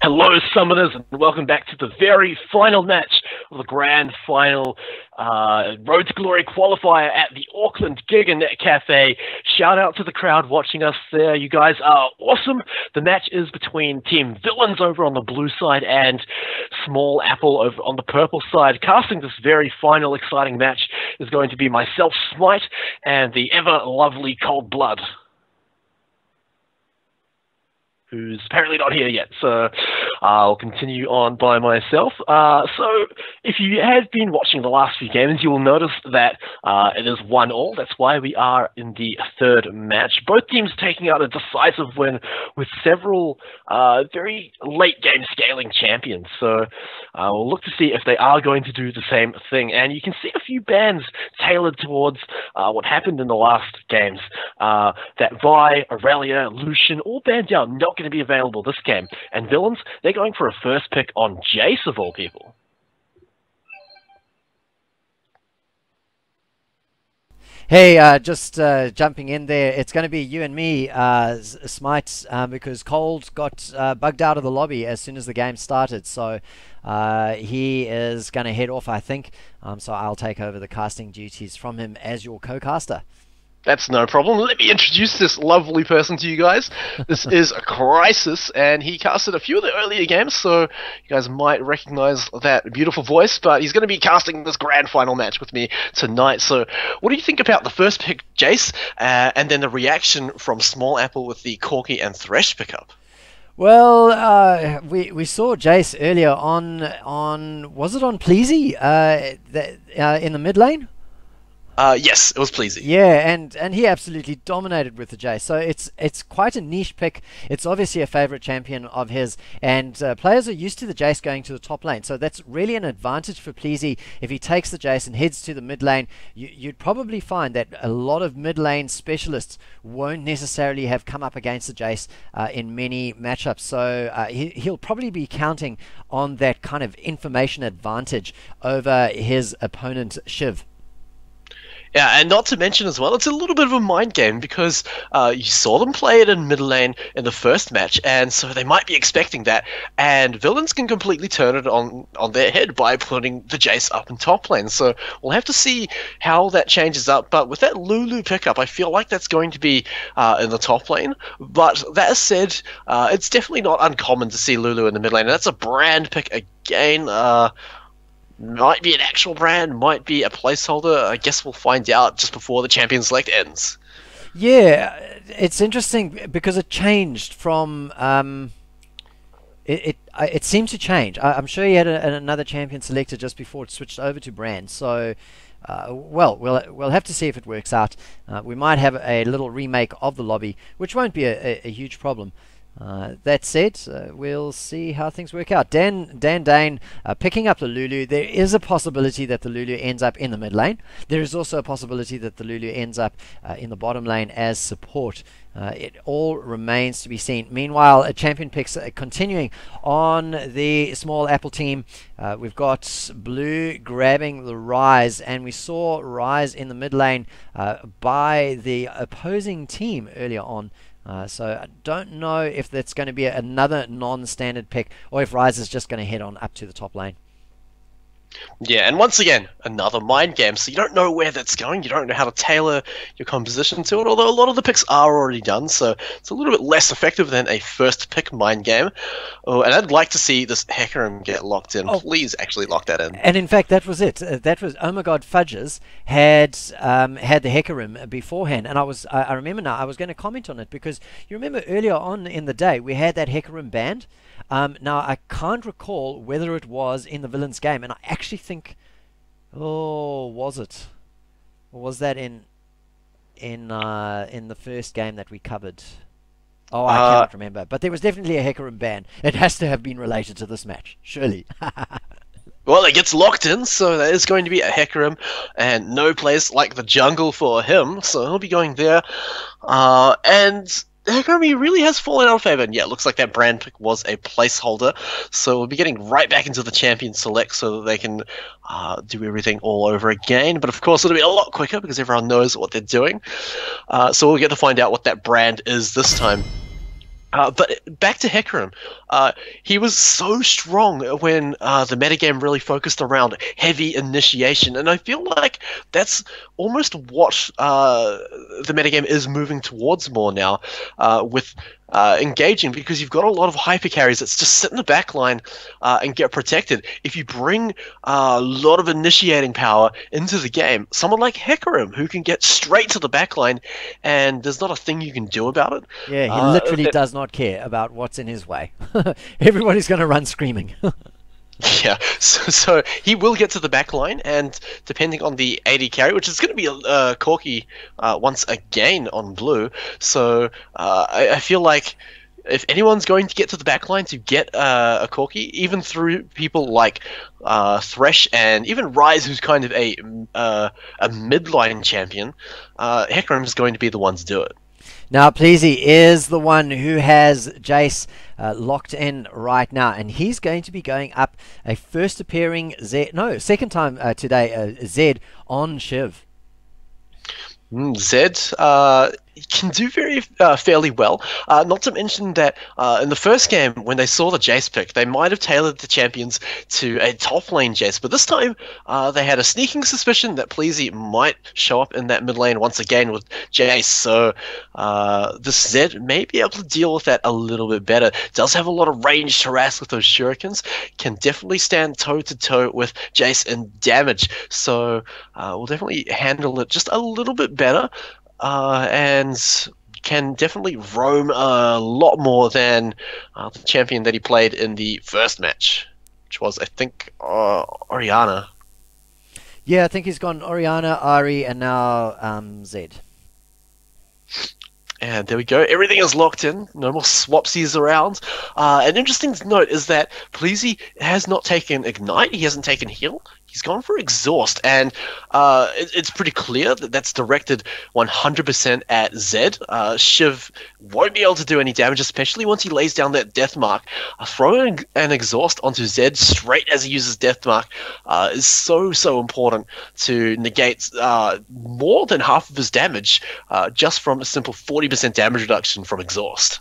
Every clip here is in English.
Hello, summoners, and welcome back to the very final match of the grand final Road to Glory qualifier at the Auckland GIGA Net Cafe. Shout out to the crowd watching us there. You guys are awesome. The match is between Team Villains over on the blue side and Small Apple over on the purple side. Casting this very final exciting match is going to be myself, Smite, and the ever lovely Cold Blood, who's apparently not here yet, so I'll continue on by myself. So if you have been watching the last few games, you will notice that it is 1-1. That's why we are in the third match. Both teams taking out a decisive win with several very late game scaling champions. So we'll look to see if they are going to do the same thing. And you can see a few bans tailored towards what happened in the last games. That Vi, Aurelia, Lucian, all banned out, not going to be available this game. And Villains, they're going for a first pick on Jace of all people. Hey, just jumping in there, it's going to be you and me, Smite, because Cold got bugged out of the lobby as soon as the game started, so he is going to head off, I think, so I'll take over the casting duties from him as your co-caster. That's no problem. Let me introduce this lovely person to you guys. This is Crisis, and he casted a few of the earlier games, so you guys might recognize that beautiful voice, but he's going to be casting this grand final match with me tonight. So what do you think about the first pick, Jace, and then the reaction from Small Apple with the Corki and Thresh pickup? Well, we saw Jace earlier on was it on Pleasy in the mid lane? Yes, it was pleasing. Yeah, and he absolutely dominated with the Jace. So it's quite a niche pick. It's obviously a favorite champion of his, and players are used to the Jace going to the top lane. So that's really an advantage for Pleasy. If he takes the Jace and heads to the mid lane, you'd probably find that a lot of mid lane specialists won't necessarily have come up against the Jace in many matchups. So he'll probably be counting on that kind of information advantage over his opponent Shiv. Yeah, and not to mention as well, it's a little bit of a mind game because you saw them play it in mid lane in the first match, and so they might be expecting that. And Villains can completely turn it on their head by putting the Jace up in top lane. So we'll have to see how that changes up. But with that Lulu pickup, I feel like that's going to be in the top lane. But that said, it's definitely not uncommon to see Lulu in the mid lane. And that's a brand pick again. Might be an actual brand, might be a placeholder. I guess we'll find out just before the Champion Select ends. Yeah, it's interesting because it changed from... It seemed to change. I'm sure he had another Champion selector just before it switched over to brand. So, well, we'll have to see if it works out. We might have a little remake of the lobby, which won't be a huge problem. That said, we'll see how things work out. Dan Dane picking up the Lulu. There is a possibility that the Lulu ends up in the mid lane. There is also a possibility that the Lulu ends up in the bottom lane as support. It all remains to be seen. Meanwhile, champion picks continuing on the Small Apple team. We've got Blue grabbing the Rise, and we saw Rise in the mid lane by the opposing team earlier on. So I don't know if that's going to be another non-standard pick or if Rise is just going to head on up to the top lane. Yeah, and once again, another mind game, so you don't know where that's going, you don't know how to tailor your composition to it, although a lot of the picks are already done, so it's a little bit less effective than a first pick mind game. Oh, and I'd like to see this Hecarim get locked in. Oh, please actually lock that in. And in fact, that was it. That was, oh my god, Fudges had the Hecarim beforehand, and I remember now, I was going to comment on it, because you remember earlier on in the day, we had that Hecarim banned. Now, I can't recall whether it was in the Villains game, and I actually think, oh, was it? Or was that in the first game that we covered? Oh, I cannot remember. But there was definitely a Hecarim ban. It has to have been related to this match, surely. Well, it gets locked in, so there is going to be a Hecarim, and no place like the jungle for him, so he'll be going there. And Hecarim really has fallen out of favor, and yeah, it looks like that brand pick was a placeholder, so we'll be getting right back into the Champion Select so that they can do everything all over again, but of course it'll be a lot quicker because everyone knows what they're doing, so we'll get to find out what that brand is this time. But back to Hecarim. He was so strong when the metagame really focused around heavy initiation, and I feel like that's almost what the metagame is moving towards more now, with engaging, because you've got a lot of hyper carries that just sit in the back line and get protected. If you bring a lot of initiating power into the game, someone like Hecarim, who can get straight to the back line and there's not a thing you can do about it. Yeah, he literally does not care about what's in his way. Everybody's going to run screaming. Yeah, so he will get to the back line, and depending on the AD carry, which is going to be Corki once again on blue, so I feel like if anyone's going to get to the back line to get a Corki, even through people like Thresh and even Ryze, who's kind of a midline champion, Hecarim is going to be the one to do it. Now, Pleasy is the one who has Jace locked in right now, and he's going to be going up a first appearing second time today, Zed on Shiv. Zed can do fairly well. Not to mention that in the first game, when they saw the Jace pick, they might have tailored the champions to a top lane Jace, but this time they had a sneaking suspicion that Pleasy might show up in that mid lane once again with Jace, so this Zed may be able to deal with that a little bit better. Does have a lot of range to harass with those shurikens, can definitely stand toe-to-toe with Jace in damage, so we'll definitely handle it just a little bit better. And can definitely roam a lot more than the champion that he played in the first match, which was, I think, Orianna. Yeah, I think he's gone Orianna, Ari, and now Zed. And there we go. Everything is locked in. No more swapsies around. An interesting note is that Pleasy has not taken Ignite. He hasn't taken Heal. He's gone for Exhaust, and it's pretty clear that that's directed 100% at Zed. Shiv won't be able to do any damage, especially once he lays down that Death Mark. Throwing an Exhaust onto Zed straight as he uses Death Mark is so important to negate more than half of his damage just from a simple 40% damage reduction from Exhaust.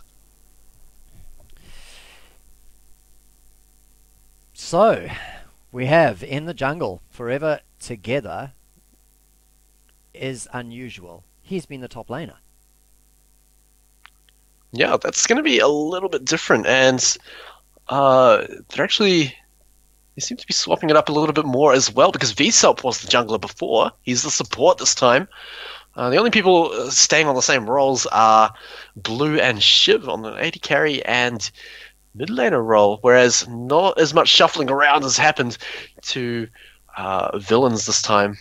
So we have in the jungle, Forever Together is unusual. He's been the top laner. Yeah, that's going to be a little bit different, and they seem to be swapping it up a little bit more as well, because Vsop was the jungler before. He's the support this time. The only people staying on the same roles are Blue and Shiv on the AD carry and mid laner role, whereas not as much shuffling around has happened to villains this time.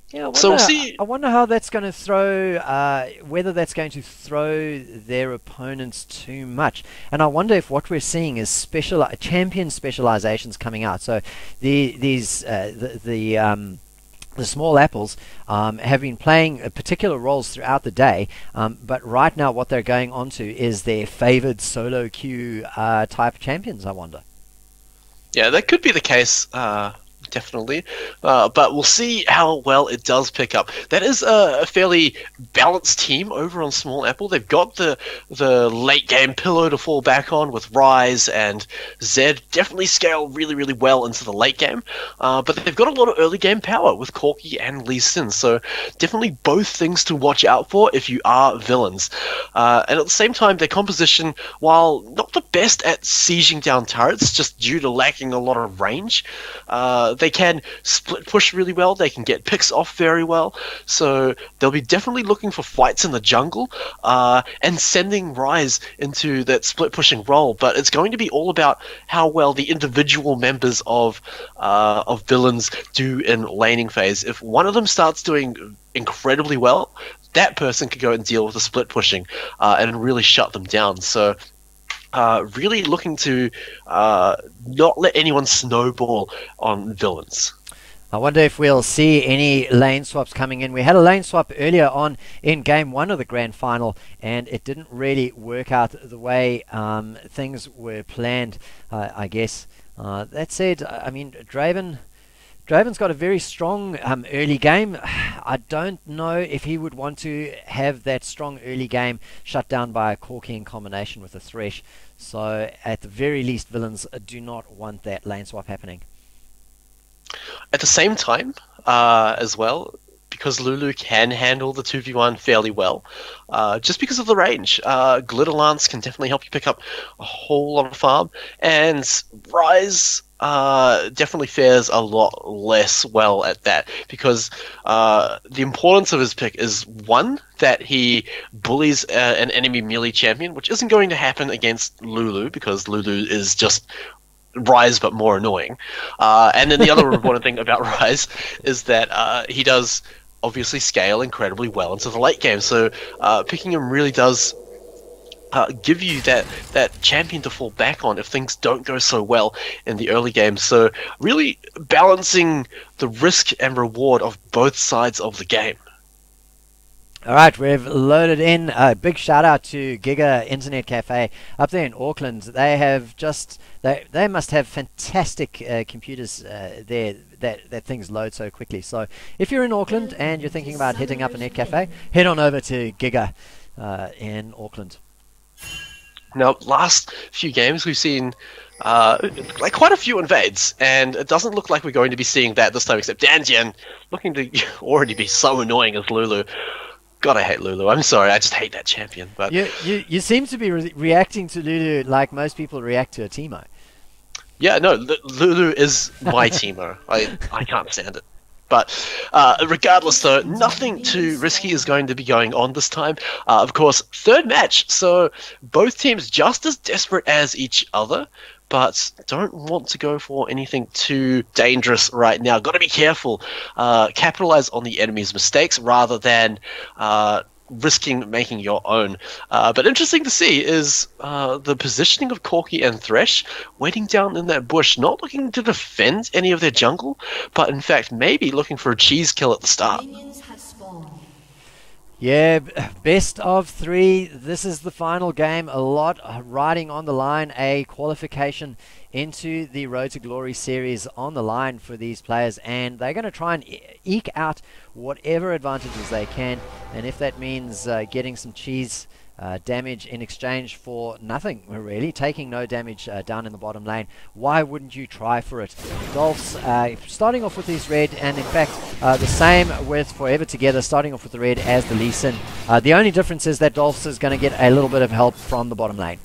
Yeah, So we'll see. I wonder how that's going to throw, whether that's going to throw their opponents too much. And I wonder if what we're seeing is champion specializations coming out. So the small apples have been playing particular roles throughout the day, but right now what they're going on to is their favored solo queue type champions, I wonder. Yeah, that could be the case, definitely. But we'll see how well it does pick up. That is a fairly balanced team over on Small Apple. They've got the late game pillow to fall back on with Ryze and Zed. Definitely scale really well into the late game. But they've got a lot of early game power with Corki and Lee Sin. So definitely both things to watch out for if you are villains. And at the same time, their composition, while not the best at sieging down turrets, just due to lacking a lot of range, they can split push really well. They can get picks off very well. So they'll be definitely looking for fights in the jungle and sending Ryze into that split pushing role. But it's going to be all about how well the individual members of villains do in laning phase. If one of them starts doing incredibly well, that person could go and deal with the split pushing and really shut them down. So really looking to not let anyone snowball on villains. I wonder if we'll see any lane swaps coming in. We had a lane swap earlier on in Game 1 of the Grand Final, and it didn't really work out the way things were planned, I guess. That said, I mean, Draven Draven's got a very strong early game. I don't know if he would want to have that strong early game shut down by a Corki in combination with a Thresh. So at the very least, villains do not want that lane swap happening. At the same time, as well, because Lulu can handle the 2v1 fairly well, just because of the range. Glitter Lance can definitely help you pick up a whole lot of farm, and Rise definitely fares a lot less well at that, because the importance of his pick is, one, that he bullies an enemy melee champion, which isn't going to happen against Lulu, because Lulu is just Rise but more annoying. And then the other important thing about Rise is that he does obviously scale incredibly well into the late game, so picking him really does give you that champion to fall back on if things don't go so well in the early game. So really balancing the risk and reward of both sides of the game. All right, we've loaded in. A big shout out to GIGA Internet Cafe up there in Auckland. They have they must have fantastic computers there that things load so quickly. So if you're in Auckland and you're thinking about hitting up a net cafe, head on over to GIGA in Auckland. Now, last few games we've seen like quite a few invades, and it doesn't look like we're going to be seeing that this time, except Danjian looking to already be so annoying as Lulu. God, I hate Lulu. I'm sorry, I just hate that champion. But you seem to be reacting to Lulu like most people react to a Teemo. Yeah, no, Lulu is my Teemo. I can't stand it. But regardless, though, nothing too risky is going to be going on this time. Of course, third match, so both teams just as desperate as each other, but don't want to go for anything too dangerous right now. Got to be careful. Capitalize on the enemy's mistakes rather than risking making your own. But interesting to see is the positioning of Corki and Thresh waiting down in that bush, not looking to defend any of their jungle, but in fact maybe looking for a cheese kill at the start. Yeah, best of 3. This is the final game. A lot riding on the line. A qualification into the Road to Glory series on the line for these players, and they're going to try and eke out whatever advantages they can, and if that means getting some cheese damage in exchange for nothing, really, taking no damage down in the bottom lane, why wouldn't you try for it? Dolphs starting off with his red, and in fact the same with Forever Together, starting off with the red as the Lee Sin. The only difference is that Dolphs is going to get a little bit of help from the bottom lane.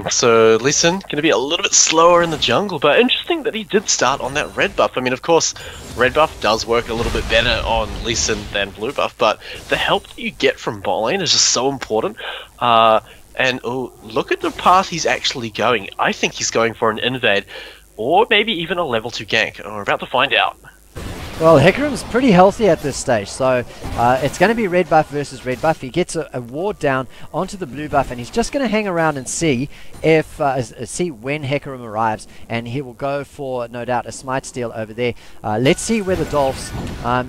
So Lee Sin going to be a little bit slower in the jungle, but interesting that he did start on that red buff. I mean, of course, red buff does work a little bit better on Lee Sin than blue buff, but the help that you get from bot lane is just so important. And oh, look at the path he's actually going. I think he's going for an invade, or maybe even a level 2 gank. We're about to find out. Well, Hecarim's pretty healthy at this stage, so it's going to be red buff versus red buff. He gets a ward down onto the blue buff, and he's just going to hang around and see if see when Hecarim arrives, and he will go for, no doubt, a smite steal over there. Let's see whether Dolphs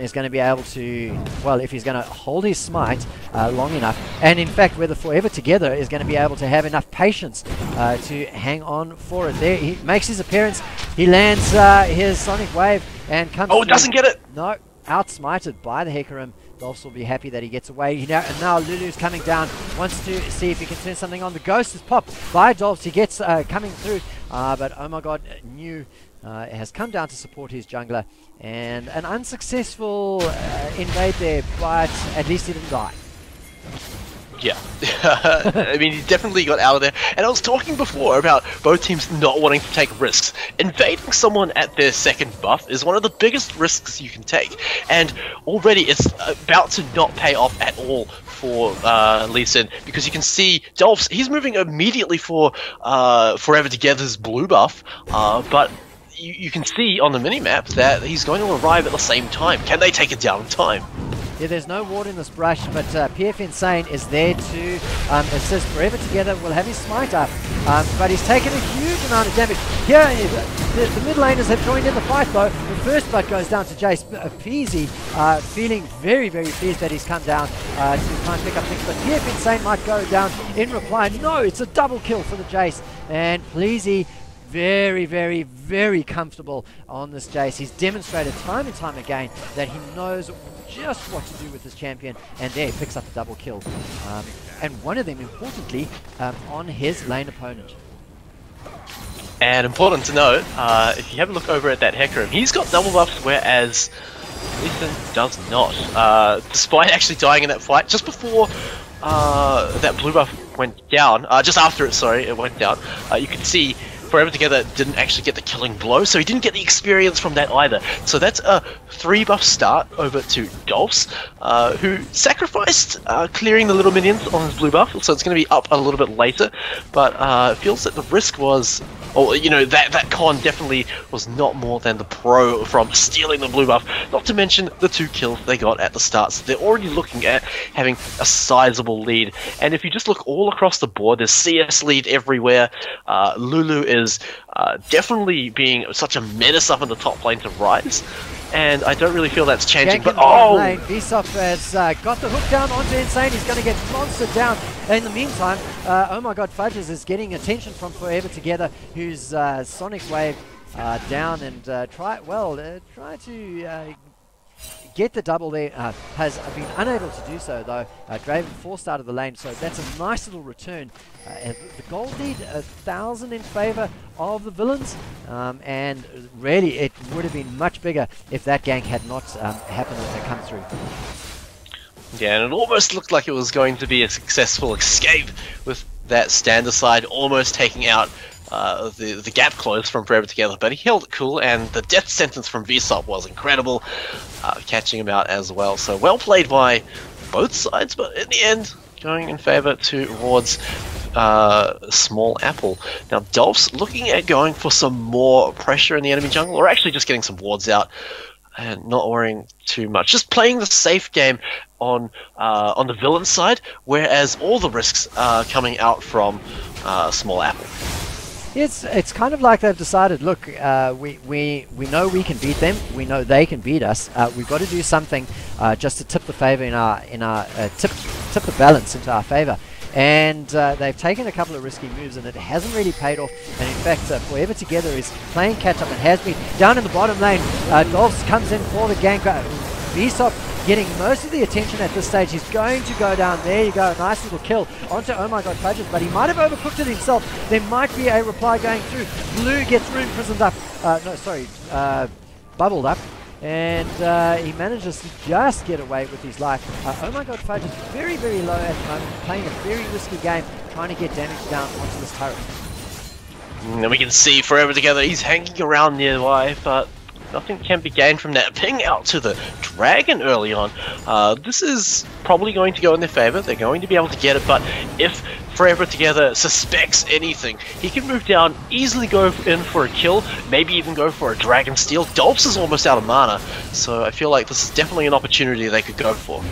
is going to be able to, well, if he's going to hold his smite long enough, and in fact whether Forever Together is going to be able to have enough patience to hang on for it. There he makes his appearance, he lands his Sonic Wave, and comes oh, doesn't get it! No, outsmited by the Hecarim. Dolphs will be happy that he gets away. And now Lulu's coming down, wants to see if he can turn something on. The Ghost is popped by Dolphs. He gets coming through, but oh my god, New has come down to support his jungler. And an unsuccessful invade there, but at least he didn't die. Yeah, I mean, he definitely got out of there. And I was talking before about both teams not wanting to take risks. Invading someone at their second buff is one of the biggest risks you can take. And already it's about to not pay off at all for Lee Sin, because you can see Dolphs, he's moving immediately for Forever Together's blue buff, but you can see on the minimap that he's going to arrive at the same time. Can they take it down in time? Yeah, there's no ward in this brush, but PF Insane is there to assist. Forever Together will have his smite up, but he's taken a huge amount of damage. Here, the mid laners have joined in the fight though. The first blood goes down to Jace. Peasy feeling very, very pleased that he's come down to try and pick up things, but PF Insane might go down in reply. No, it's a double kill for the Jace, and Pleasy very, very, very comfortable on this Jace. He's demonstrated time and time again that he knows just what to do with his champion, and there he picks up a double kill. And one of them, importantly, on his lane opponent. And important to note, if you have a look over at that Hecarim, he's got double buffs, whereas Ethan does not. Despite actually dying in that fight, just before that blue buff went down, just after it, sorry, it went down, you can see Forever Together didn't actually get the killing blow, so he didn't get the experience from that either. So that's a 3-buff start over to Dolphs, who sacrificed clearing the little minions on his blue buff, so it's going to be up a little bit later, but it feels that the risk was, or you know, that con definitely was not more than the pro from stealing the blue buff, not to mention the 2 kills they got at the start, so they're already looking at having a sizable lead. And if you just look all across the board, there's CS lead everywhere. Lulu is definitely being such a menace up in the top lane to Rise, and I don't really feel that's changing. But Vsop has got the hook down onto Insane. He's going to get monstered down. In the meantime, oh my god, Fudges is getting attention from Forever Together, who's Sonic Wave down and try to get the double there. Has been unable to do so though. Draven forced out of the lane, so that's a nice little return. The gold lead 1,000 in favor of the villains, and really it would have been much bigger if that gank had not happened and come through. Yeah, and it almost looked like it was going to be a successful escape with that stand aside almost taking out the gap close from Forever Together, but he held it cool, and the death sentence from Vsop was incredible, catching him out as well. So well played by both sides, but in the end, going in favor towards Small Apple. Now Dolph's looking at going for some more pressure in the enemy jungle, or actually just getting some wards out and not worrying too much, just playing the safe game on the villain side, whereas all the risks are coming out from Small Apple. It's kind of like they've decided, look, we know we can beat them, we know they can beat us. We've got to do something just to tip the favor in our tip the balance into our favor. And they've taken a couple of risky moves, and it hasn't really paid off. And in fact, Forever Together is playing catch up and has been down in the bottom lane. Dolphs comes in for the gank. Vsop getting most of the attention at this stage. He's going to go down. There you go. Nice little kill onto Oh My God Fudges, but he might have overcooked it himself. There might be a reply going through. Blue gets room prisoned up. Bubbled up. And he manages to just get away with his life. Oh My God Fudges is very, very low at the moment. Playing a very risky game, trying to get damage down onto this turret. And we can see Forever Together, he's hanging around nearby, but nothing can be gained from that. Ping out to the Dragon early on. This is probably going to go in their favor. They're going to be able to get it, but if Forever Together suspects anything, he can move down, easily go in for a kill, maybe even go for a Dragon Steal. Dolphs is almost out of mana, so I feel like this is definitely an opportunity they could go for.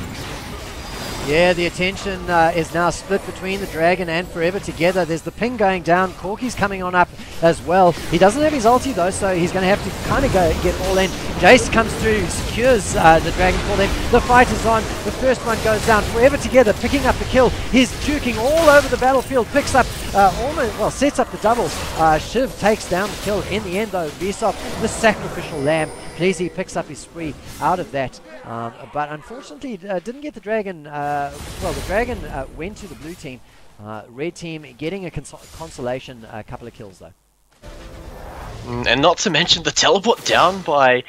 Yeah, the attention is now split between the Dragon and Forever Together. There's the ping going down. Corky's coming on up as well. He doesn't have his ulti though, so he's going to have to kind of get all in. Jace comes through, secures the Dragon for them. The fight is on. The first one goes down. Forever Together picking up the kill. He's juking all over the battlefield. Picks up, sets up the doubles. Shiv takes down the kill. In the end though, Vsop, the sacrificial lamb, Pleasy picks up his spree out of that, but unfortunately didn't get the Dragon. The Dragon went to the blue team. Red team getting a consolation, a couple of kills though. And not to mention the teleport down by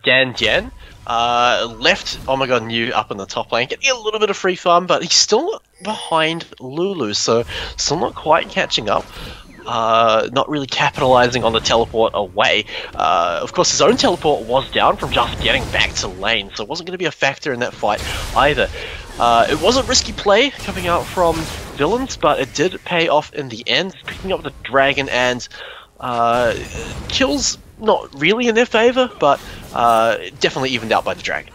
Dan Dian. Left Oh My God New up in the top lane, getting a little bit of free farm, but he's still behind Lulu, so still not quite catching up. Not really capitalizing on the teleport away. Of course, his own teleport was down from just getting back to lane, so it wasn't going to be a factor in that fight either. It was a risky play coming out from villains, but it did pay off in the end, picking up the Dragon, and kills not really in their favor, but definitely evened out by the Dragon.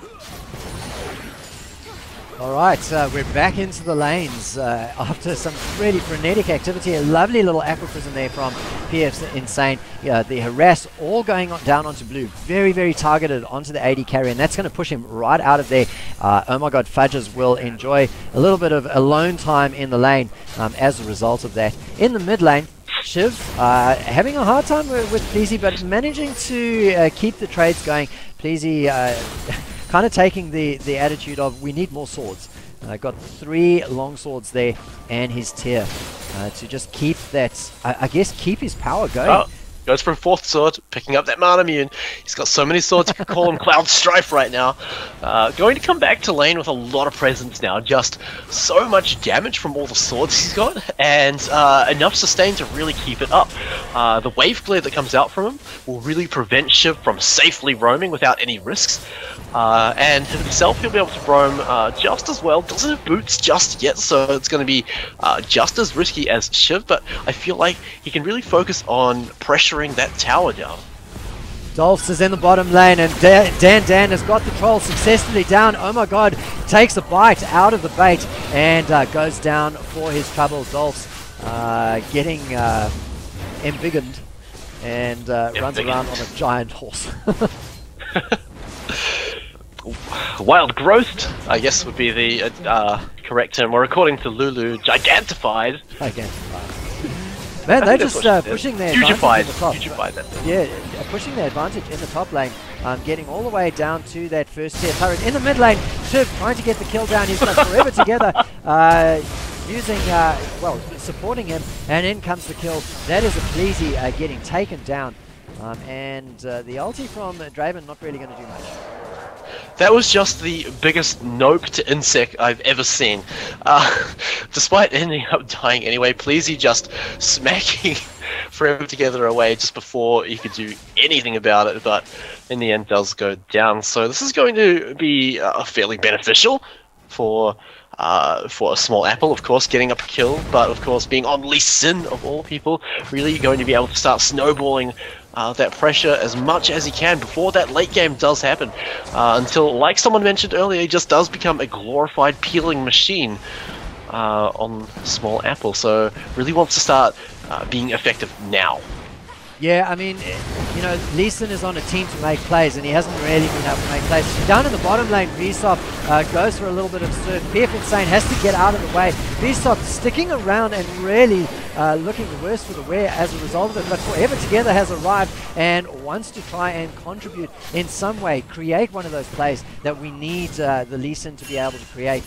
Alright, we're back into the lanes after some really frenetic activity. A lovely little Aqua Prison there from PF's Insane. The harass all going down onto blue. Very, very targeted onto the AD carry, and that's going to push him right out of there. Oh My God Fudges will enjoy a little bit of alone time in the lane as a result of that. In the mid lane, Shiv having a hard time with Pleasy, but managing to keep the trades going. Pleasy kind of taking the attitude of, we need more swords. Got 3 long swords there and his tier to just keep that, I guess, keep his power going. Oh, goes for a 4th sword, picking up that mana immune. He's got so many swords, you can call him Cloud Strife right now. Going to come back to lane with a lot of presence now, just so much damage from all the swords he's got, and enough sustain to really keep it up. The wave glare that comes out from him will really prevent Shiv from safely roaming without any risks. And himself, he'll be able to roam just as well. Doesn't have boots just yet, so it's going to be just as risky as Shiv, but I feel like he can really focus on pressuring that tower down. Dolphs is in the bottom lane, and Dan has got the troll successfully down. Oh my god, takes a bite out of the bait and goes down for his trouble. Dolphs getting embiggened and runs around on a giant horse. Wild growth, I guess, would be the correct term, or according to Lulu, gigantified. Man, they're just pushing their advantage in the top. Hugified, that's it. Yeah, pushing their advantage in the top lane, getting all the way down to that first tier turret. In the mid lane, Shiv trying to get the kill down. He's got Forever Together, using, well, supporting him, and in comes the kill. That is a Pleasy getting taken down. And the ulti from Draven not really going to do much. That was just the biggest nope to Insect I've ever seen. Despite ending up dying anyway, Pleasy just smacking Forever Together away just before he could do anything about it, but in the end does go down. So this is going to be fairly beneficial for a small Apple, of course, getting up a kill, but of course being on Lee Sin of all people, really going to be able to start snowballing that pressure as much as he can before that late game does happen, until, like someone mentioned earlier, he just does become a glorified peeling machine on small Apple. So really wants to start being effective now. Yeah, I mean, you know, Lee Sin is on a team to make plays, and he hasn't really been able to make plays. Down in the bottom lane, Vsop goes for a little bit of surf. Fearful Saint has to get out of the way. Vsop sticking around and really looking the worst for the wear as a result of it. But Forever Together has arrived and wants to try and contribute in some way, create one of those plays that we need the Lee Sin to be able to create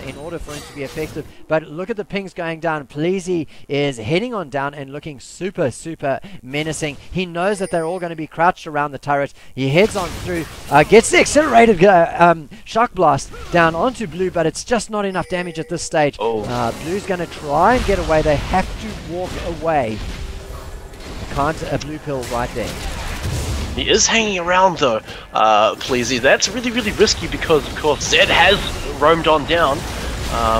in order for him to be effective. But look at the pings going down. Pleasy is heading on down and looking super, super menacing. He knows that they're all going to be crouched around the turret. He heads on through, gets the accelerated shock blast down onto Blue, but it's just not enough damage at this stage. Blue's going to try and get away. They have to walk away. Can't a Blue pill right there. He is hanging around though, Pleasy. That's really, really risky because, of course, Zed has roamed on down.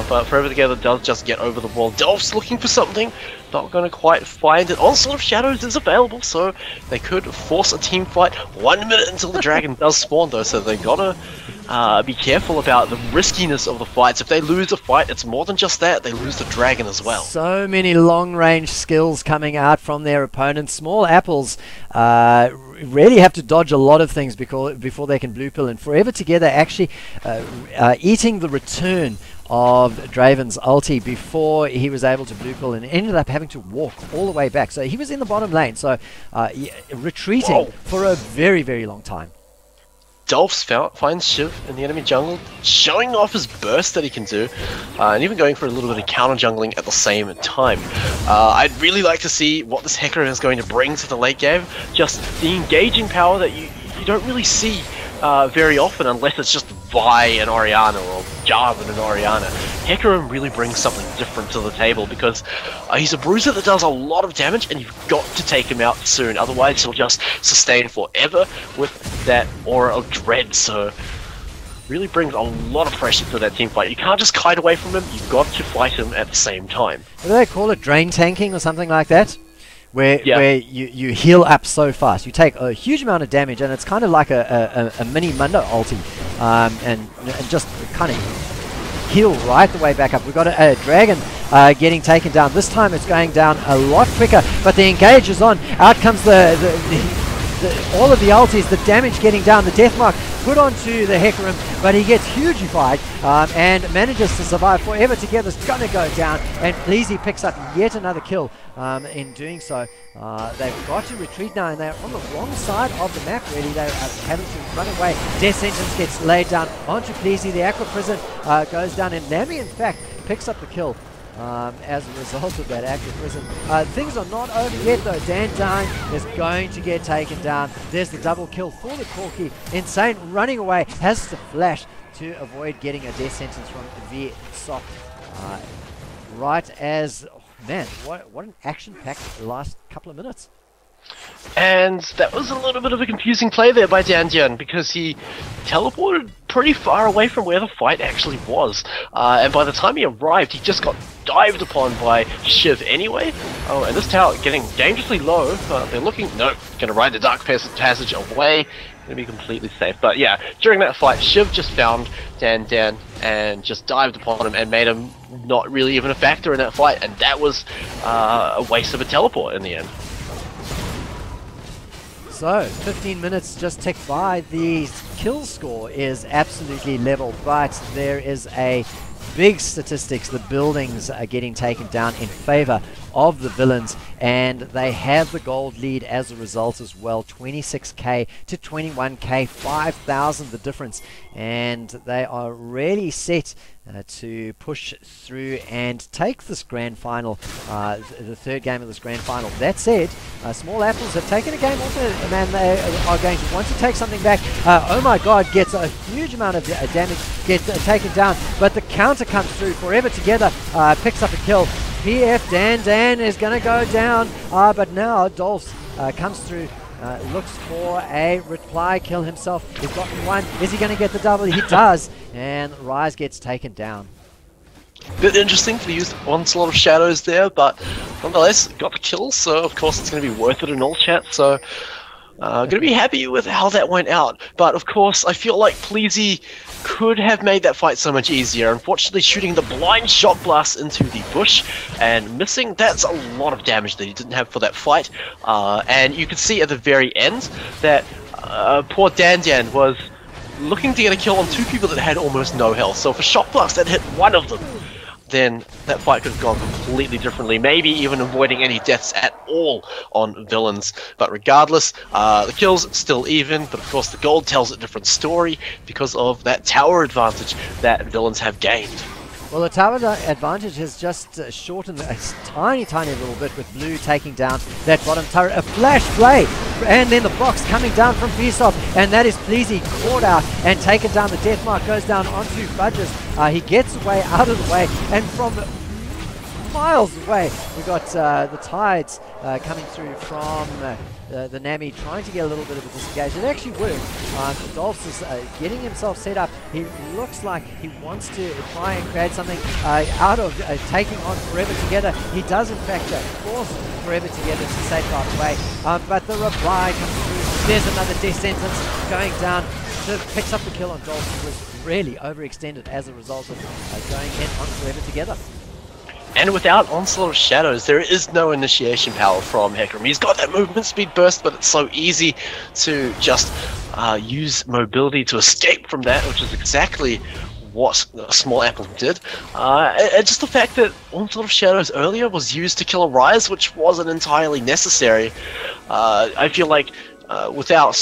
But Forever Together does just get over the wall. Delph's looking for something, not going to quite find it. Onslaught of Shadows is available, so they could force a team fight 1 minute until the dragon does spawn though, so they gotta be careful about the riskiness of the fights. If they lose a fight, it's more than just that, they lose the dragon as well. So many long-range skills coming out from their opponents. Small Apples really have to dodge a lot of things before they can blue pill, and Forever Together actually eating the return of Draven's ulti before he was able to blue pill, and ended up having to walk all the way back. So he was in the bottom lane, so retreating for a very, very long time. Dolphs finds Shiv in the enemy jungle, showing off his burst that he can do, and even going for a little bit of counter jungling at the same time. I'd really like to see what this Hecarim is going to bring to the late game. Just the engaging power that you don't really see very often unless it's just Vi and Orianna or Jarvan and Orianna. Hecarim really brings something different to the table because he's a bruiser that does a lot of damage, and you've got to take him out soon, otherwise he'll just sustain forever with that aura of dread. So really brings a lot of pressure to that team fight. You can't just kite away from him, you've got to fight him at the same time. What do they call it? Drain tanking or something like that? Where you heal up so fast. You take a huge amount of damage, and it's kind of like a mini Mundo ulti, and just kind of heal right the way back up. We've got a dragon getting taken down. This time it's going down a lot quicker, but the engage is on. Out comes the all of the ultis, the damage getting down, the death mark put onto the Hecarim, but he gets hugified and manages to survive. Forever Together's going to go down, and Pleasy picks up yet another kill in doing so. They've got to retreat now, and they're on the wrong side of the map, really. They're having to run away. Death Sentence gets laid down onto Pleasy. The Aqua Prison goes down, and Nami, in fact, picks up the kill as a result of that Aqua Prison. Things are not over yet, though. Dan is going to get taken down. There's the double kill for the Corki. Insane running away, has to flash to avoid getting a death sentence from Vsop. Right as... Man, what an action-packed last couple of minutes. And that was a little bit of a confusing play there by Dan because he teleported pretty far away from where the fight actually was. And by the time he arrived, he just got dived upon by Shiv anyway. Oh, and this tower getting dangerously low. They're looking... Nope, gonna ride the Dark Passage away. Gonna be completely safe. But yeah, during that fight, Shiv just found Dan and just dived upon him and made him not really even a factor in that fight. And that was a waste of a teleport in the end. So, 15 minutes just ticked by. The kill score is absolutely level, but there is a big statistics. The buildings are getting taken down in favor of the villains, and they have the gold lead as a result as well. 26k to 21k, 5,000 the difference, and they are really set to push through and take this grand final, the third game of this grand final. That said, Small Apples have taken a game also, man. They are going to want to take something back. Oh my god, gets a huge amount of damage, gets taken down, but the counter comes through. Forever Together picks up a kill. PF Dan is going to go down, but now Dolphs comes through, looks for a reply kill himself. He's gotten one. Is he going to get the double? He does, and Rise gets taken down. Bit interesting for the use of Onslaught of Shadows there, but nonetheless, got the kill, so of course it's going to be worth it in all chat, so going to be happy with how that went out. But of course, I feel like Pleasy could have made that fight so much easier. Unfortunately, shooting the blind shot blast into the bush and missing, that's a lot of damage that he didn't have for that fight. And you could see at the very end that poor Dan was looking to get a kill on two people that had almost no health. So if a shot blast had hit one of them, then that fight could have gone completely differently, maybe even avoiding any deaths at all on villains. But regardless, the kills still even, but of course the gold tells a different story because of that tower advantage that villains have gained. Well, the tower advantage has just shortened a tiny little bit, with Blue taking down that bottom turret. A flash play, and then the box coming down from Vsop, and that is Pleasy caught out and taken down. The death mark goes down onto Budges. He gets away out of the way, and from miles away we got the Tides coming through from the Nami, trying to get a little bit of a disengage. It actually worked. Dolphs is getting himself set up. He looks like he wants to try and create something out of taking on Forever Together. He does in fact force Forever Together to safeguard away, but the reply comes through. There's another death sentence going down. Shiv picks up the kill on Dolphs, who was really overextended as a result of going in on Forever Together. And without Onslaught of Shadows, there is no initiation power from Hecarim. He's got that movement speed burst, but it's so easy to just use mobility to escape from that, which is exactly what Small Apple did. And just the fact that Onslaught of Shadows earlier was used to kill a Rise, which wasn't entirely necessary. I feel like without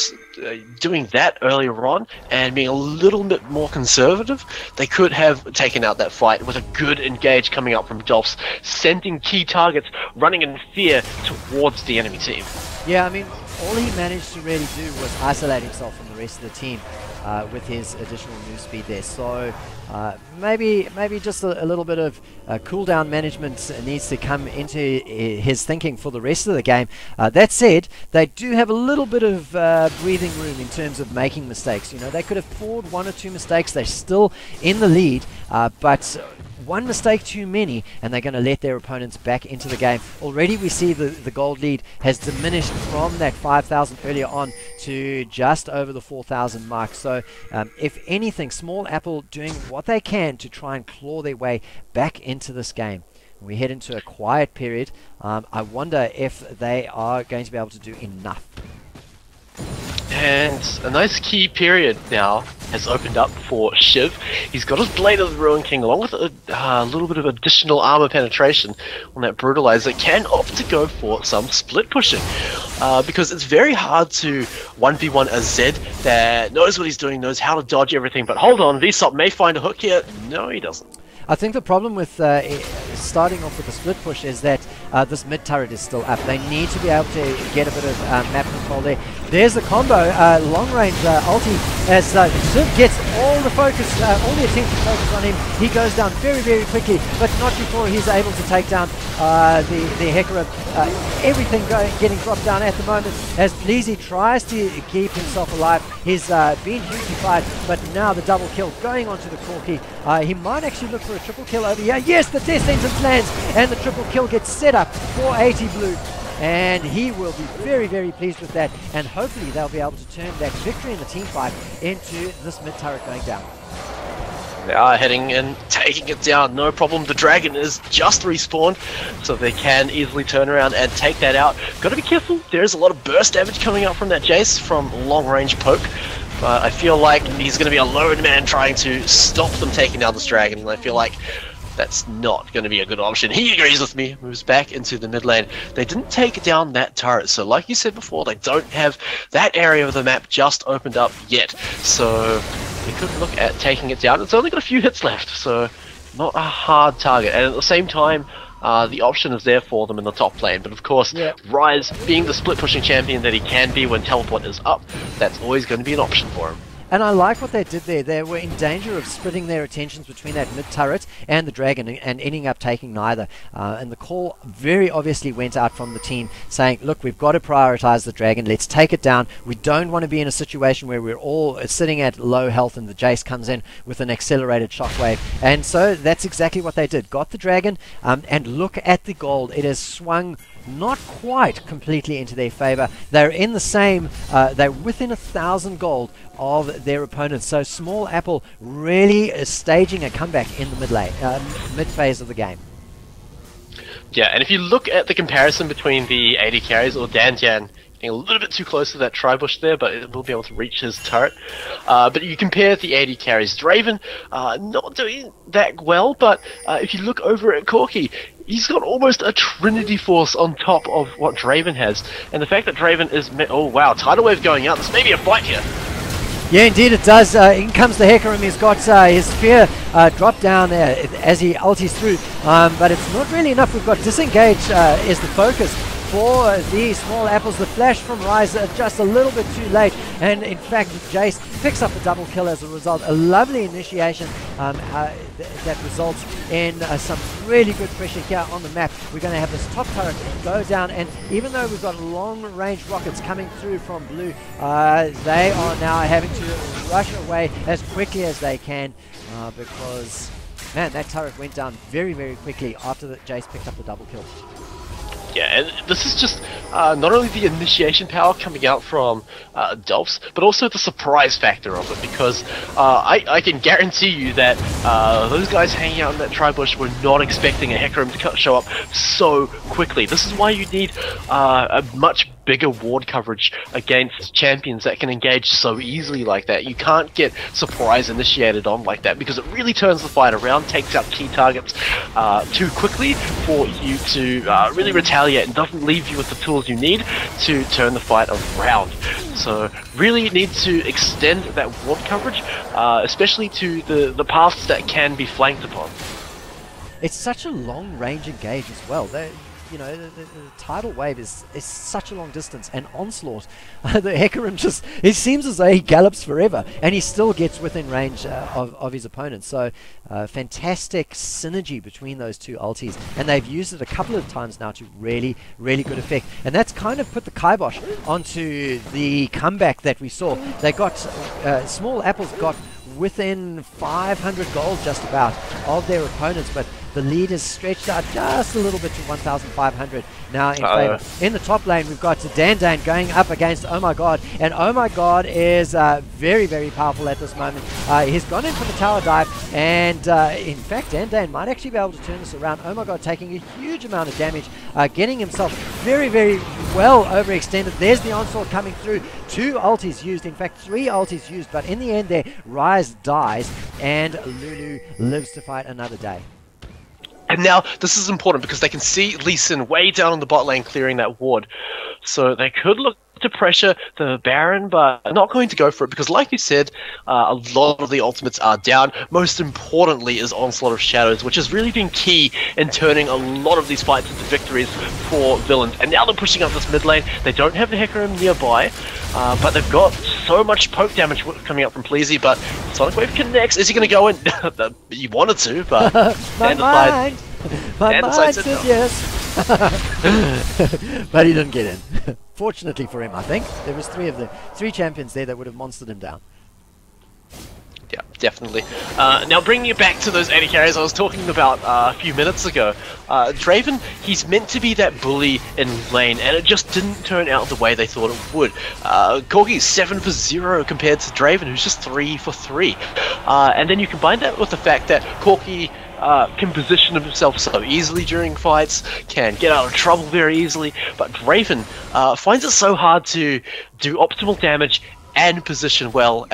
doing that earlier on and being a little bit more conservative, they could have taken out that fight with a good engage coming up from Dolphs, sending key targets running in fear towards the enemy team. Yeah, I mean, all he managed to really do was isolate himself from the rest of the team with his additional move speed there. So maybe just a little bit of cooldown management needs to come into his thinking for the rest of the game. That said, they do have a little bit of breathing room in terms of making mistakes. You know, they could have poured one or two mistakes. They're still in the lead, but one mistake too many, and they're going to let their opponents back into the game. Already we see the gold lead has diminished from that 5,000 earlier on to just over the 4,000 mark. So if anything, Small Apple doing what they can to try and claw their way back into this game. We head into a quiet period. I wonder if they are going to be able to do enough. And a nice key period now has opened up for Shiv. He's got his Blade of the Ruin King along with a little bit of additional armor penetration on that Brutalizer. Can opt to go for some split pushing because it's very hard to 1v1 a Zed that knows what he's doing, knows how to dodge everything. But hold on, Vsop may find a hook here. No, he doesn't. I think the problem with starting off with a split push is that this mid turret is still up. They need to be able to get a bit of map control there. There's the combo, long range ulti, as Shiv gets all the focus, all the attention focused on him. He goes down very, very quickly, but not before he's able to take down the Hecarim. Everything getting dropped down at the moment as Pleasy tries to keep himself alive. He's been hugely fired, but now the double kill going onto the Corki. He might actually look for a triple kill over here. Yes, the death sentence lands, and the triple kill gets set up for 80 Blue. And he will be very, very pleased with that. And hopefully they'll be able to turn that victory in the team fight into this mid turret going down. They are heading and taking it down, no problem. The dragon is just respawned, so they can easily turn around and take that out. Got to be careful, there's a lot of burst damage coming out from that Jace from long range poke. But I feel like he's going to be a lone man trying to stop them taking down this dragon, and I feel like that's not going to be a good option. He agrees with me, moves back into the mid lane. They didn't take down that turret, so like you said before, they don't have that area of the map just opened up yet. So they could look at taking it down. It's only got a few hits left, so not a hard target. And at the same time, the option is there for them in the top lane. But of course, Rise, being the split pushing champion that he can be when teleport is up, that's always going to be an option for him. And I like what they did there. They were in danger of splitting their attentions between that mid-turret and the dragon and ending up taking neither. And the call very obviously went out from the team saying, look, we've got to prioritize the dragon. Let's take it down. We don't want to be in a situation where we're all sitting at low health and the Jace comes in with an accelerated shockwave. And so that's exactly what they did. Got the dragon, and look at the gold. It has swung not quite completely into their favor. They're in the same, they're within 1,000 gold of their opponents. So Small Apple really is staging a comeback in the mid phase of the game. Yeah, and if you look at the comparison between the AD carries, or Dantian getting a little bit too close to that tri-bush there, but it will be able to reach his turret. But you compare the AD carries, Draven not doing that well, but if you look over at Corki, he's got almost a Trinity Force on top of what Draven has. And the fact that Draven is... Oh wow, Tidal Wave going out, this may be a fight here. Yeah, indeed it does. In comes the Hecarim. He's got his spear drop down as he ultis through, but it's not really enough. We've got Disengage is the focus for the Small Apples. The flash from Rise just a little bit too late, and in fact Jace picks up a double kill as a result. A lovely initiation that results in some really good pressure here on the map. We're going to have this top turret go down, and even though we've got long range rockets coming through from blue, they are now having to rush away as quickly as they can because, man, that turret went down very, very quickly after the Jace picked up the double kill. Yeah, and this is just not only the initiation power coming out from Dolphs, but also the surprise factor of it, because I can guarantee you that those guys hanging out in that tri-bush were not expecting a Hecarim to show up so quickly. This is why you need a much bigger ward coverage against champions that can engage so easily like that. You can't get surprise initiated on like that, because it really turns the fight around, takes out key targets too quickly for you to really retaliate, and doesn't leave you with the tools you need to turn the fight around. So really need to extend that ward coverage, especially to the paths that can be flanked upon. It's such a long range engage as well. You know, the tidal wave is such a long distance, and Onslaught, the Hecarim just, it seems as though he gallops forever, and he still gets within range of his opponent. So fantastic synergy between those two ultis, and they've used it a couple of times now to really, really good effect. And that's kind of put the kibosh onto the comeback that we saw. They got, Small Apples got within 500 gold just about of their opponents, but The lead is stretched out just a little bit to 1,500 now in favor. In the top lane, we've got Dan going up against Oh My God, and Oh My God is very, very powerful at this moment. He's gone in for the tower dive, and in fact, Dan might actually be able to turn this around. Oh My God taking a huge amount of damage, getting himself very, very well overextended. There's the onslaught coming through. 2 ultis used, in fact 3 ultis used, but in the end there, Ryze dies, and Lulu lives to fight another day. And now, this is important because they can see Lee Sin way down in the bot lane clearing that ward. So they could look to pressure the Baron, but not going to go for it because, like you said, a lot of the ultimates are down. Most importantly is Onslaught of Shadows, which has really been key in turning a lot of these fights into victories for villains. And now they're pushing up this mid lane. They don't have the Hecarim nearby, but they've got so much poke damage coming up from Pleasy, but Sonic Wave connects. Is he going to go in? He wanted to, but my mind said yes. But he didn't get in. Fortunately for him, I think. There was 3 champions there that would have monstered him down. Yeah, definitely. Now bringing it back to those AD carries I was talking about a few minutes ago. Draven, he's meant to be that bully in lane, and it just didn't turn out the way they thought it would. Corgi's 7 for 0 compared to Draven, who's just 3 for 3. And then you combine that with the fact that Corgi can position himself so easily during fights, can get out of trouble very easily, but Draven finds it so hard to do optimal damage and position well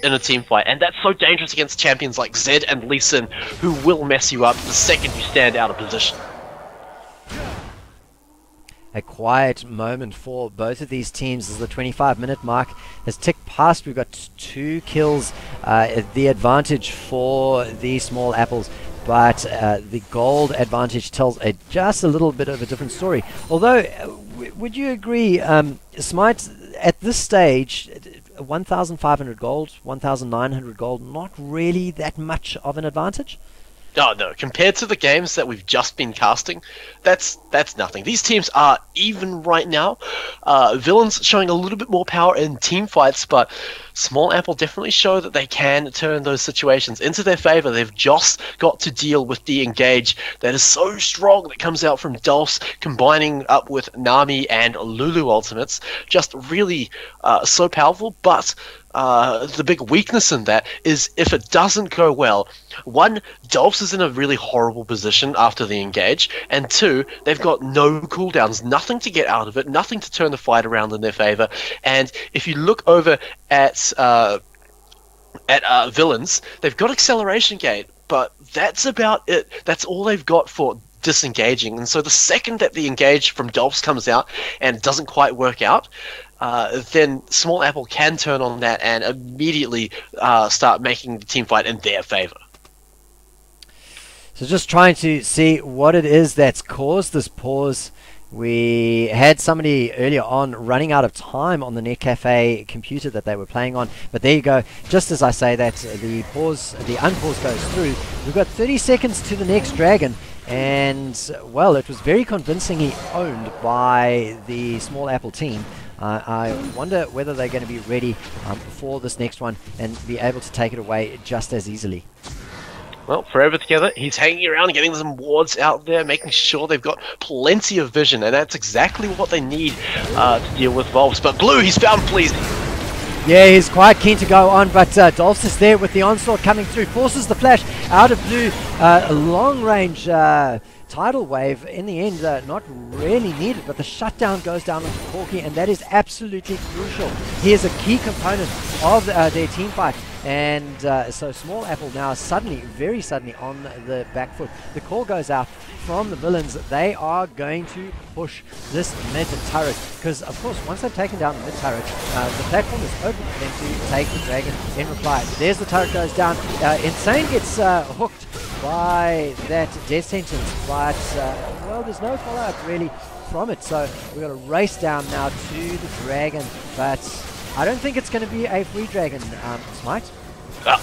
in a team fight, and that's so dangerous against champions like Zed and Lee Sin, who will mess you up the second you stand out of position. A quiet moment for both of these teams as the 25-minute mark has ticked past. We've got 2 kills, the advantage for the small apples, but the gold advantage tells just a little bit of a different story. Although, would you agree, Smite, at this stage, 1,500 gold, 1,900 gold, not really that much of an advantage? Oh no, compared to the games that we've just been casting, that's nothing. These teams are even right now. Villains showing a little bit more power in team fights, but Small Apple definitely show that they can turn those situations into their favor. They've just got to deal with the engage that is so strong that comes out from Dolphs, combining up with Nami and Lulu ultimates. Just really so powerful, but the big weakness in that is if it doesn't go well, 1, Dolphs is in a really horrible position after the engage, and 2, they've got no cooldowns, nothing to get out of it, nothing to turn the fight around in their favor. And if you look over at villains, they've got acceleration gate, but that's about it. That's all they've got for disengaging. And so the second that the engage from Dolphs comes out and it doesn't quite work out, then Small Apple can turn on that and immediately start making the team fight in their favor. So just trying to see what it is that's caused this pause. We had somebody earlier on running out of time on the Netcafe computer that they were playing on, but there you go. Just as I say that, the unpause goes through. We've got 30 seconds to the next dragon, and well, it was very convincingly owned by the Small Apple team. I wonder whether they're going to be ready for this next one and be able to take it away just as easily. Well, Forever Together, he's hanging around, getting some wards out there, making sure they've got plenty of vision, and that's exactly what they need to deal with Volps. But Blue, he's found Pleasy. Yeah, he's quite keen to go on, but Dolphs is there with the onslaught coming through, forces the flash out of Blue. A long-range tidal wave, in the end, not really needed, but the shutdown goes down onto Corki, and that is absolutely crucial. He is a key component of their team fight. And so Small Apple now suddenly, very suddenly, on the back foot. The call goes out from the villains. They are going to push this mid turret because, of course, once they've taken down the mid turret, the platform is open for them to take the dragon in reply. There's the turret goes down. Insane gets hooked by that death sentence, but well, there's no follow-up really from it. So we've got a race down now to the dragon, but I don't think it's going to be a free dragon, Smite.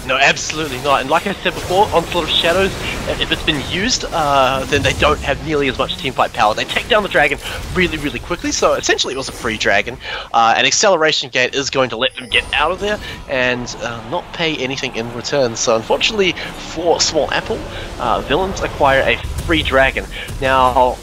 No, absolutely not. And like I said before, Onslaught of Shadows, if it's been used, then they don't have nearly as much teamfight power. They take down the dragon really, really quickly, so essentially it was a free dragon. An acceleration gate is going to let them get out of there and not pay anything in return. So unfortunately for Small Apple, villains acquire a free dragon. Now,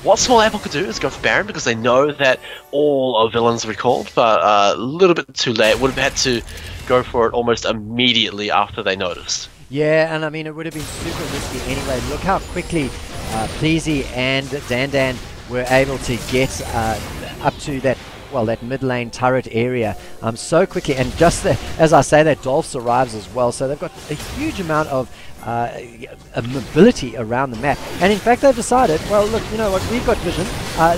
what Small Apple could do is go for Baron because they know that all of villains recalled, but a little bit too late. Would have had to go for it almost immediately after they noticed. Yeah, and I mean, it would have been super risky anyway. Look how quickly Pleasy and Dandan were able to get up to that, well, that mid lane turret area so quickly. And just as I say that, Dolphs arrives as well, so they've got a huge amount of mobility around the map. And in fact, they've decided, well, look, you know what, we've got vision.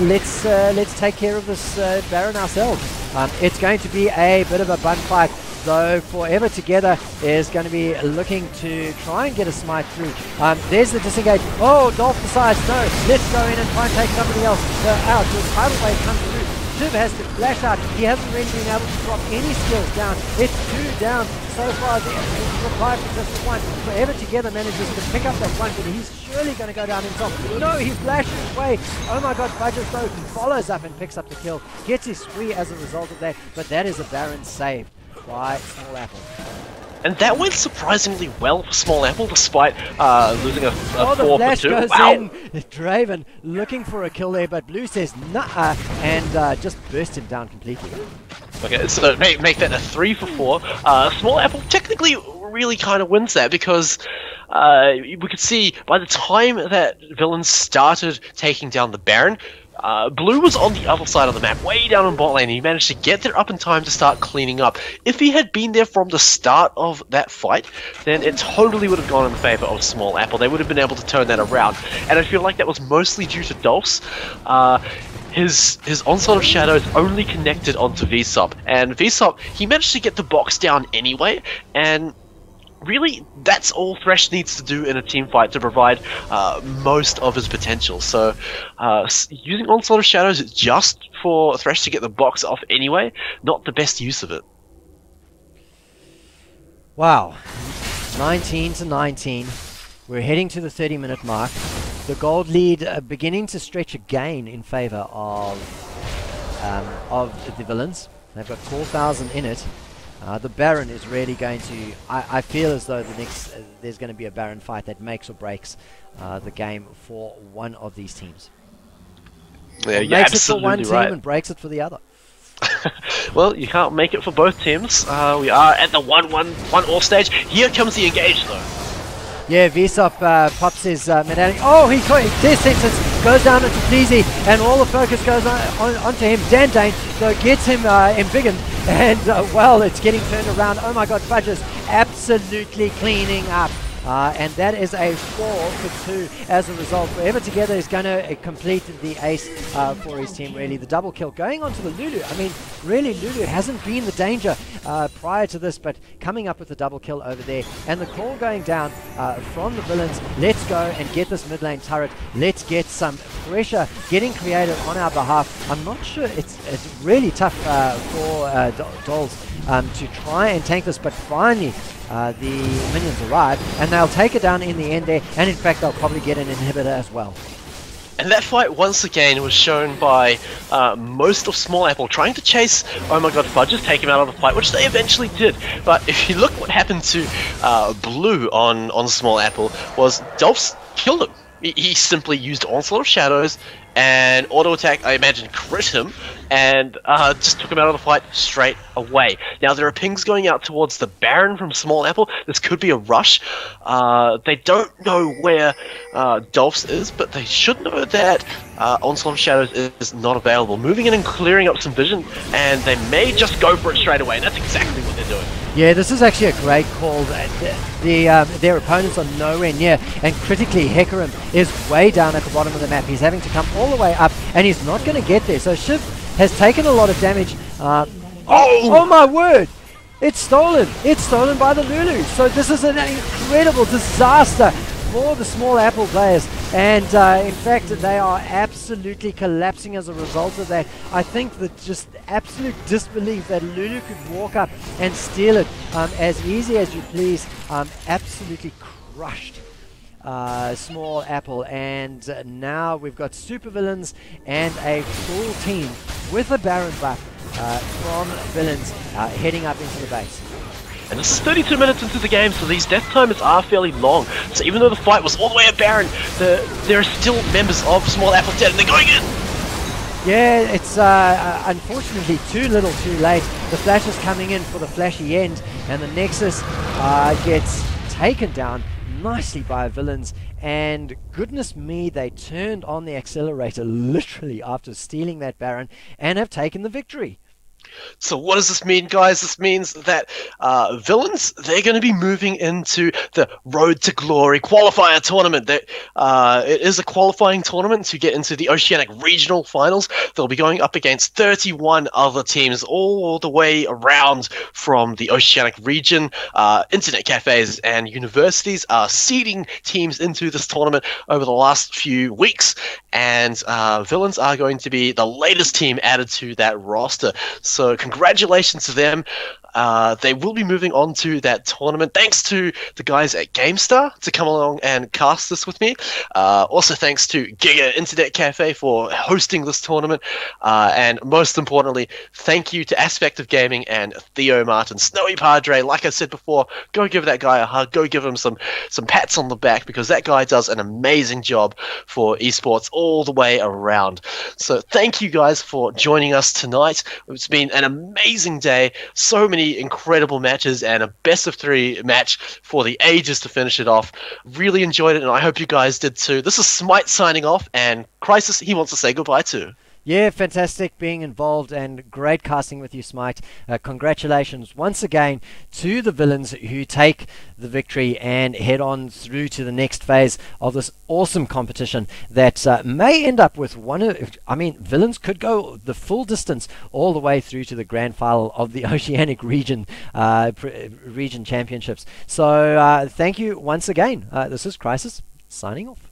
Let's take care of this Baron ourselves. It's going to be a bit of a bun fight, though. Forever Together is going to be looking to try and get a smite through. There's the disengage. Oh, Dolph decides, no, let's go in and try and take somebody else out. The tidal wave comes through. Shiv has to flash out. He hasn't really been able to drop any skills down. It's 2 down so far. The reply for just one. Forever Together manages to pick up that one, but he's surely going to go down himself. No, he flashes away. Oh my god, Fudges though follows up and picks up the kill. Gets his spree as a result of that, but that is a Baron saved by Small Apple. And that went surprisingly well for Small Apple, despite losing a 4 the flash for 2. goes Wow. in. Draven looking for a kill there, but Blue says nah, and just burst him down completely. Okay, so make that a 3 for 4. Small Apple technically really kind of wins that because we could see by the time that villains started taking down the Baron, Blue was on the other side of the map, way down in bot lane, and he managed to get there up in time to start cleaning up. If he had been there from the start of that fight, then it totally would have gone in favor of Small Apple. They would have been able to turn that around, and I feel like that was mostly due to Dolphs. His Onslaught of Shadows only connected onto Vsop, and Vsop, he managed to get the box down anyway, and really, that's all Thresh needs to do in a team fight to provide most of his potential. So, using Onslaught of Shadows just for Thresh to get the box off anyway, not the best use of it. Wow, 19-19. We're heading to the 30-minute mark. The gold lead beginning to stretch again in favor of the villains. They've got 4,000 in it. The Baron is really going to... I feel as though the next there's going to be a Baron fight that makes or breaks the game for one of these teams. Yeah, makes it for one team and breaks it for the other. Well, you can't make it for both teams. We are at the 1-1-1 stage. Here comes the engage, though. Yeah, Vsop pops his medallion. Oh, Death Sentence goes down into Pleasy, and all the focus goes onto him. Dandane, so gets him embiggened, and well, it's getting turned around. Oh my god, Fudges absolutely cleaning up. And that is a 4 for 2 as a result. Forever Together is going to complete the ace for his team, really. The double kill going on to the Lulu. I mean, really, Lulu hasn't been the danger prior to this, but coming up with the double kill over there. And the call going down from the villains. Let's go and get this mid lane turret. Let's get some pressure getting created on our behalf. I'm not sure. It's really tough for Dolls to try and tank this, but finally the minions arrive, and they'll take it down in the end there, and in fact they'll probably get an inhibitor as well. And that fight once again was shown by most of Small Apple trying to chase Oh My God Fudges, take him out of the fight, which they eventually did. But if you look what happened to Blue on Small Apple, was Dolphs killed him. He simply used Onslaught of Shadows and auto attack, I imagine, crit him, and just took him out of the fight straight away. Now there are pings going out towards the Baron from Small Apple. This could be a rush. They don't know where Dolphs is, but they should know that Onslaught of Shadows is not available. Moving in and clearing up some vision, and they may just go for it straight away, and that's exactly what they're doing. Yeah, this is actually a great call. Their opponents are nowhere near, and critically, Hecarim is way down at the bottom of the map. He's having to come all the way up, and he's not going to get there. So Shiv has taken a lot of damage. Oh my word! It's stolen! It's stolen by the Lulu! So this is an incredible disaster for the Small Apple players, and in fact they are absolutely collapsing as a result of that. I think that just absolute disbelief that Lulu could walk up and steal it as easy as you please, absolutely crushed Small Apple, and now we've got supervillains and a full team with a Baron buff from villains heading up into the base. And this is 32 minutes into the game, so these death timers are fairly long. So even though the fight was all the way at Baron, there are still members of Small Apple dead, and they're going in! Yeah, it's unfortunately too little too late. The Flash is coming in for the flashy end, and the Nexus gets taken down nicely by villains, and goodness me, they turned on the accelerator literally after stealing that Baron and have taken the victory. So what does this mean, guys? This means that villains, they're going to be moving into the Road to Glory qualifier tournament. It is a qualifying tournament to get into the Oceanic Regional Finals. They'll be going up against 31 other teams all the way around from the Oceanic region. Internet cafes and universities are seeding teams into this tournament over the last few weeks, and villains are going to be the latest team added to that roster. So congratulations to them. They will be moving on to that tournament. Thanks to the guys at GameStar to come along and cast this with me. Also thanks to GIGA Internet Cafe for hosting this tournament. And most importantly, thank you to Aspect of Gaming and Theo Martin. Snowy Padre, like I said before, go give that guy a hug. Go give him some pats on the back, because that guy does an amazing job for esports all the way around. So thank you guys for joining us tonight. It's been an amazing day. So many incredible matches and a best of 3 match for the ages to finish it off. Really enjoyed it, and I hope you guys did too. This is Smite signing off, and Crisis, he wants to say goodbye too. Yeah, fantastic being involved and great casting with you, Smite. Congratulations once again to the villains who take the victory and head on through to the next phase of this awesome competition that may end up with villains could go the full distance all the way through to the grand final of the Oceanic region championships. So thank you once again. This is Crisis signing off.